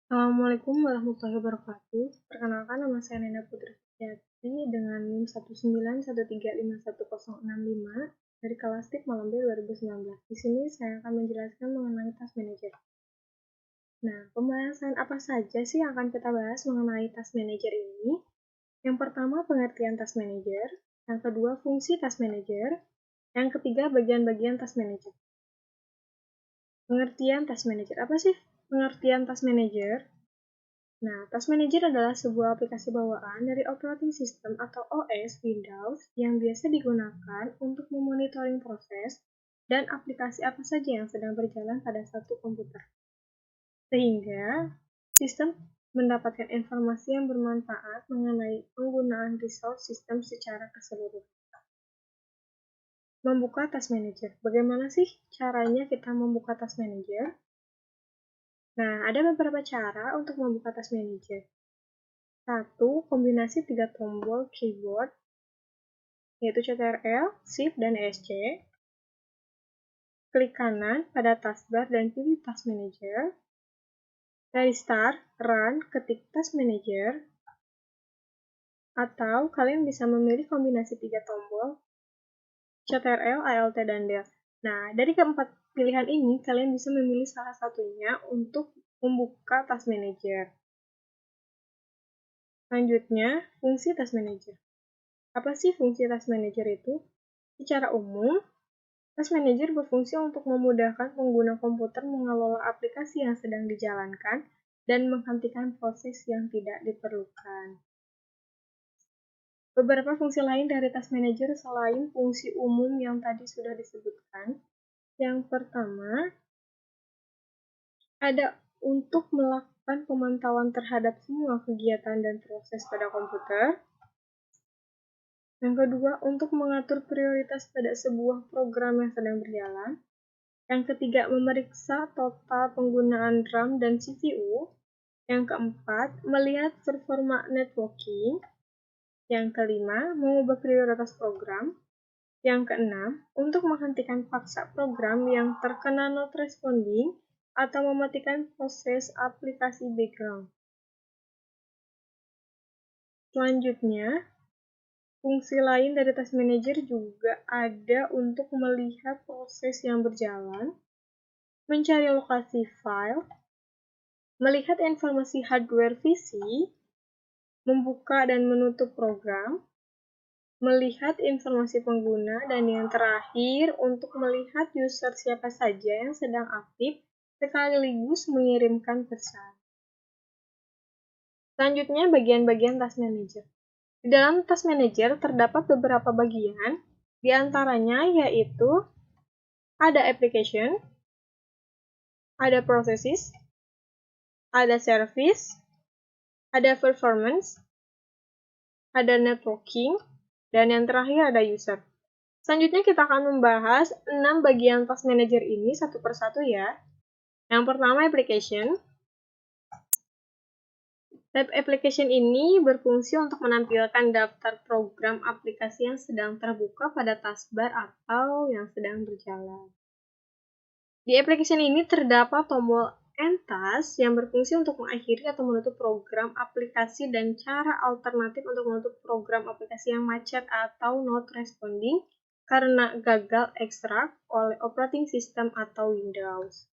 Assalamualaikum warahmatullahi wabarakatuh. Perkenalkan, nama saya Nena Putri Setiati dengan NIM 191351065 dari kelas TIP Malambe 2019. Di sini saya akan menjelaskan mengenai Task Manager. Nah, pembahasan apa saja sih yang akan kita bahas mengenai Task Manager ini? Yang pertama, pengertian Task Manager. Yang kedua, fungsi Task Manager. Yang ketiga, bagian-bagian Task Manager. Pengertian Task Manager. Apa sih pengertian Task Manager? Nah, Task Manager adalah sebuah aplikasi bawaan dari operating system atau OS Windows yang biasa digunakan untuk memonitoring proses dan aplikasi apa saja yang sedang berjalan pada satu komputer. Sehingga sistem mendapatkan informasi yang bermanfaat mengenai penggunaan resource sistem secara keseluruhan. Membuka Task Manager. Bagaimana sih caranya kita membuka Task Manager? Nah, ada beberapa cara untuk membuka Task Manager. 1. Kombinasi 3 tombol keyboard, yaitu Ctrl, Shift, dan ESC. Klik kanan pada taskbar dan pilih Task Manager. Dari Start, Run, ketik Task Manager. Atau kalian bisa memilih kombinasi 3 tombol, Ctrl, Alt, dan Del. Nah, dari keempat pilihan ini, kalian bisa memilih salah satunya untuk membuka Task Manager. Selanjutnya, fungsi Task Manager. Apa sih fungsi Task Manager itu? Secara umum, Task Manager berfungsi untuk memudahkan pengguna komputer mengelola aplikasi yang sedang dijalankan dan menghentikan proses yang tidak diperlukan. Beberapa fungsi lain dari Task Manager selain fungsi umum yang tadi sudah disebutkan. Yang pertama, ada untuk melakukan pemantauan terhadap semua kegiatan dan proses pada komputer. Yang kedua, untuk mengatur prioritas pada sebuah program yang sedang berjalan. Yang ketiga, memeriksa total penggunaan RAM dan CPU. Yang keempat, melihat performa networking. Yang kelima, mengubah prioritas program. Yang keenam, untuk menghentikan paksa program yang terkena not responding atau mematikan proses aplikasi background. Selanjutnya, fungsi lain dari Task Manager juga ada untuk melihat proses yang berjalan, mencari lokasi file, melihat informasi hardware PC, membuka dan menutup program, melihat informasi pengguna, dan yang terakhir untuk melihat user siapa saja yang sedang aktif sekaligus mengirimkan pesan. Selanjutnya, bagian-bagian Task Manager. Di dalam Task Manager terdapat beberapa bagian, di antaranya yaitu ada application, ada processes, ada service, ada performance, ada networking, dan yang terakhir ada user. Selanjutnya kita akan membahas 6 bagian Task Manager ini satu persatu ya. Yang pertama application. Tab application ini berfungsi untuk menampilkan daftar program aplikasi yang sedang terbuka pada taskbar atau yang sedang berjalan. Di application ini terdapat tombol End Task yang berfungsi untuk mengakhiri atau menutup program aplikasi dan cara alternatif untuk menutup program aplikasi yang macet atau not responding karena gagal ekstrak oleh operating system atau Windows.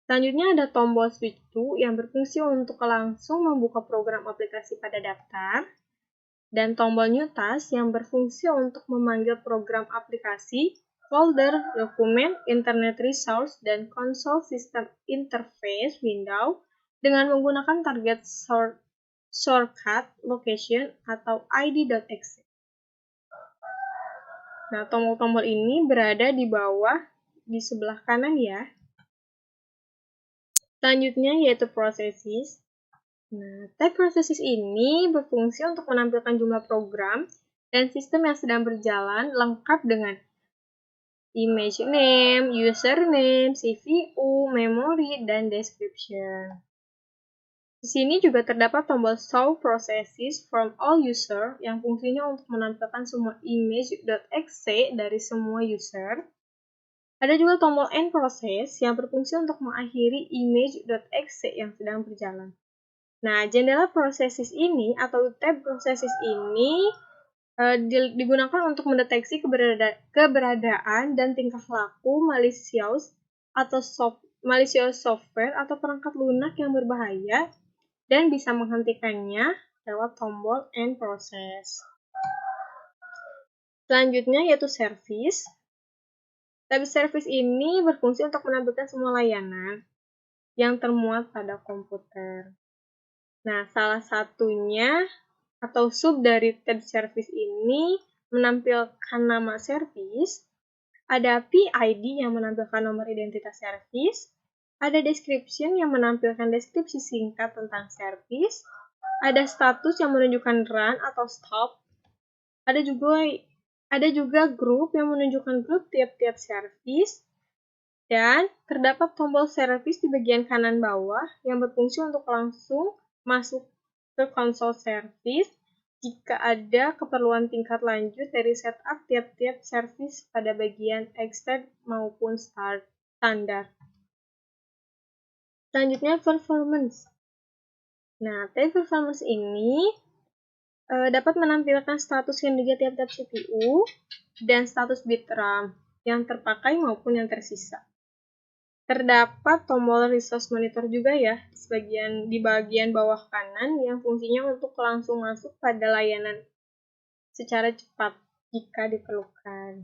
Selanjutnya ada tombol Switch to yang berfungsi untuk langsung membuka program aplikasi pada daftar, dan tombol New Task yang berfungsi untuk memanggil program aplikasi, folder, dokumen, internet resource, dan konsol sistem interface window dengan menggunakan target shortcut location atau id.exe. Nah, tombol-tombol ini berada di bawah di sebelah kanan ya. Selanjutnya yaitu processes. Nah, tab processes ini berfungsi untuk menampilkan jumlah program dan sistem yang sedang berjalan lengkap dengan image name, username, CPU, memory, dan description. Di sini juga terdapat tombol Show Processes from All User yang fungsinya untuk menampilkan semua image.exe dari semua user. Ada juga tombol end process yang berfungsi untuk mengakhiri image.exe yang sedang berjalan. Nah, jendela processes ini atau tab processes ini digunakan untuk mendeteksi keberadaan dan tingkah laku malicious atau malicious software atau perangkat lunak yang berbahaya dan bisa menghentikannya lewat tombol end process. Selanjutnya yaitu service. Tab service ini berfungsi untuk menampilkan semua layanan yang termuat pada komputer. Nah, salah satunya atau sub dari tab service ini menampilkan nama service, ada PID yang menampilkan nomor identitas service, ada description yang menampilkan deskripsi singkat tentang service, ada status yang menunjukkan run atau stop, ada juga grup yang menunjukkan grup tiap-tiap service, dan terdapat tombol service di bagian kanan bawah yang berfungsi untuk langsung masuk ke konsol service jika ada keperluan tingkat lanjut dari setup tiap-tiap service pada bagian extend maupun standar. Selanjutnya performance. Nah, tab performance ini dapat menampilkan status kinerja tiap-tiap CPU dan status bit RAM yang terpakai maupun yang tersisa. Terdapat tombol resource monitor juga ya di bagian bawah kanan yang fungsinya untuk langsung masuk pada layanan secara cepat jika diperlukan.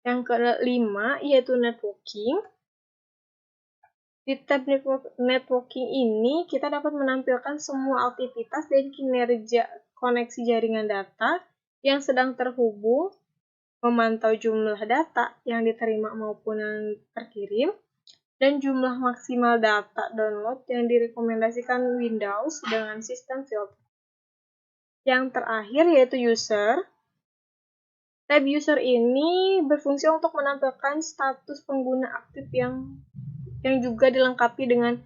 Yang kelima yaitu networking. Di tab networking ini kita dapat menampilkan semua aktivitas dan kinerja koneksi jaringan data yang sedang terhubung, memantau jumlah data yang diterima maupun yang terkirim, dan jumlah maksimal data download yang direkomendasikan Windows dengan sistem filter. Yang terakhir yaitu user. Tab user ini berfungsi untuk menampilkan status pengguna aktif yang juga dilengkapi dengan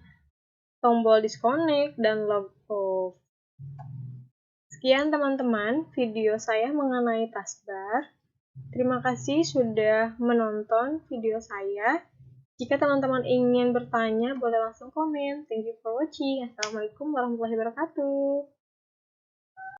tombol disconnect dan log off. Sekian teman-teman video saya mengenai taskbar. Terima kasih sudah menonton video saya. Jika teman-teman ingin bertanya, boleh langsung komen. Thank you for watching. Assalamualaikum warahmatullahi wabarakatuh.